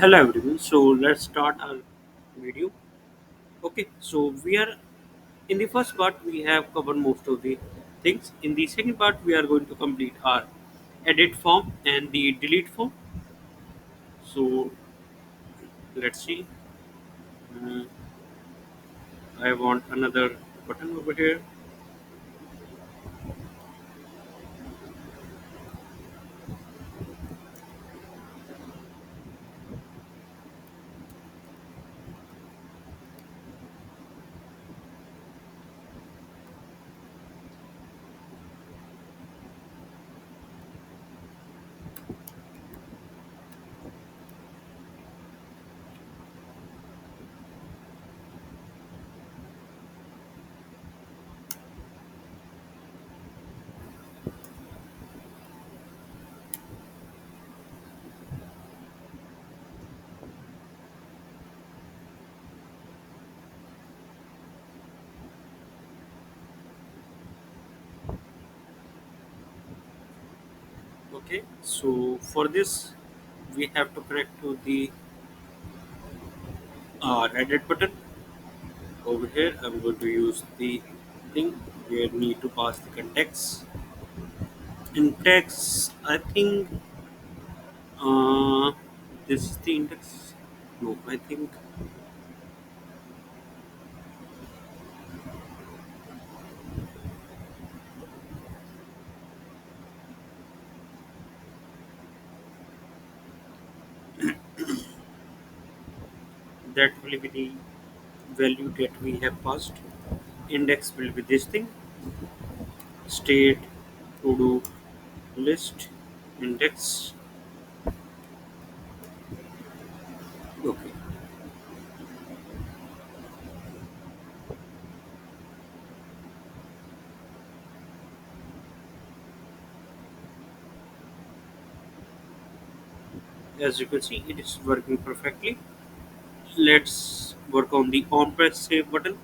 Hello everyone. So let's start our video. Okay. So we are in the first part we have covered most of the things. In the second part we are going to complete our edit form and the delete form. So let's see. Mm, I want another button over here. Okay. So for this we have to connect to the edit button over here. I'm going to use the thing where need to pass the context. In text, I think Uh, this is the index. No, I think that will be the value that we have passed. Index will be this thing. State to do list index. Okay. As you can see, it is working perfectly. Let's work on the on press save button.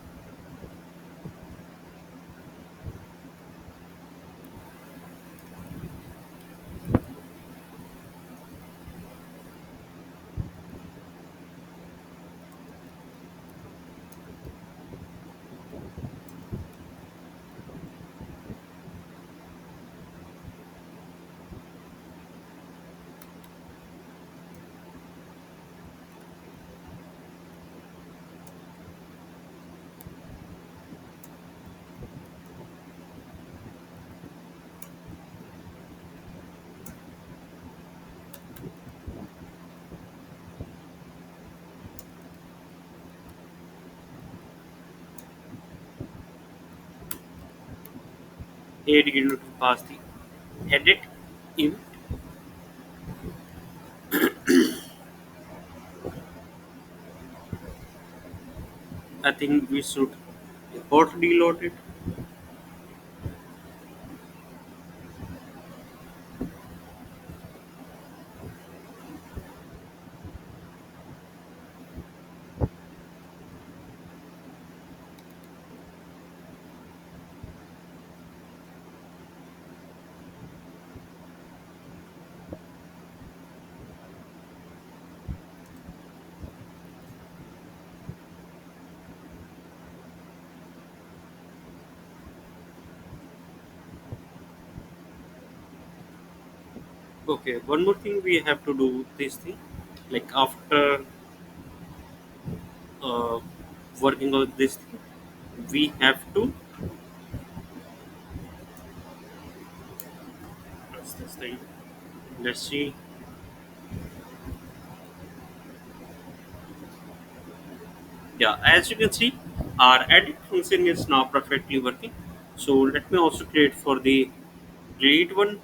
Here you need to pass the edit in. I think we should import deload it. Okay, one more thing we have to do this thing. Like after uh, working on this thing, we have to what's this thing. Let's see. Yeah, as you can see, our edit function is now perfectly working. So let me also create for the delete one.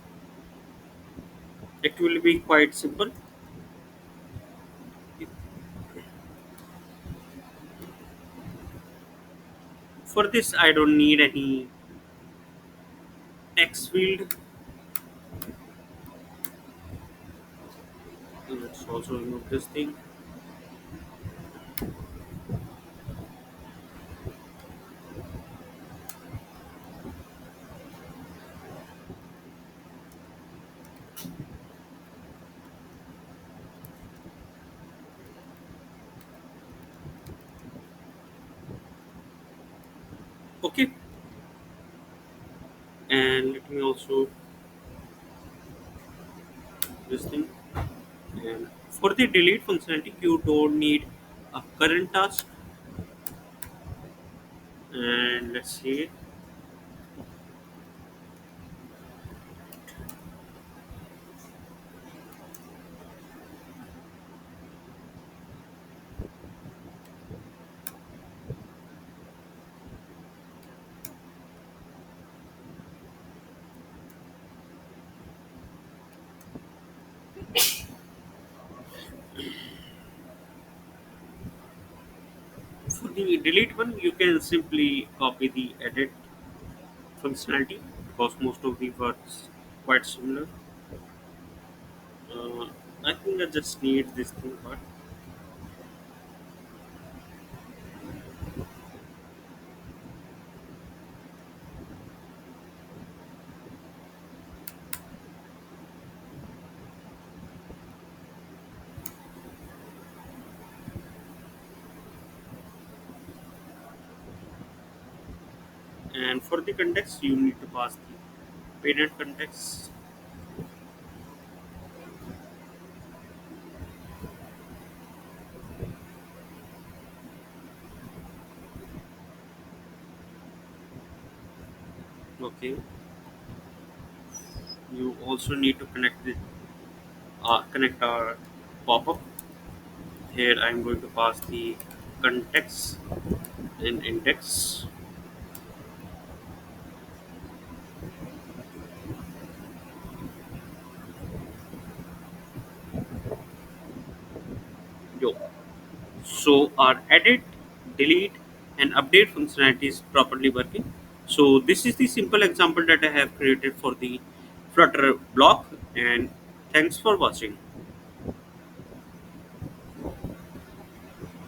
It will be quite simple. For this, I don't need any text field. Let's also remove this thing. Okay, and let me also this thing. And for the delete functionality, you don't need a current task. And let's see. For the delete one, you can simply copy the edit functionality because most of the words quite similar. Uh, I think I just need this thing part. And for the context, you need to pass the parent context. Okay. You also need to connect our pop-up. Here, I'm going to pass the context and index. Yo. So our edit, delete, and update functionality is properly working. So this is the simple example that I have created for the Flutter block, and thanks for watching.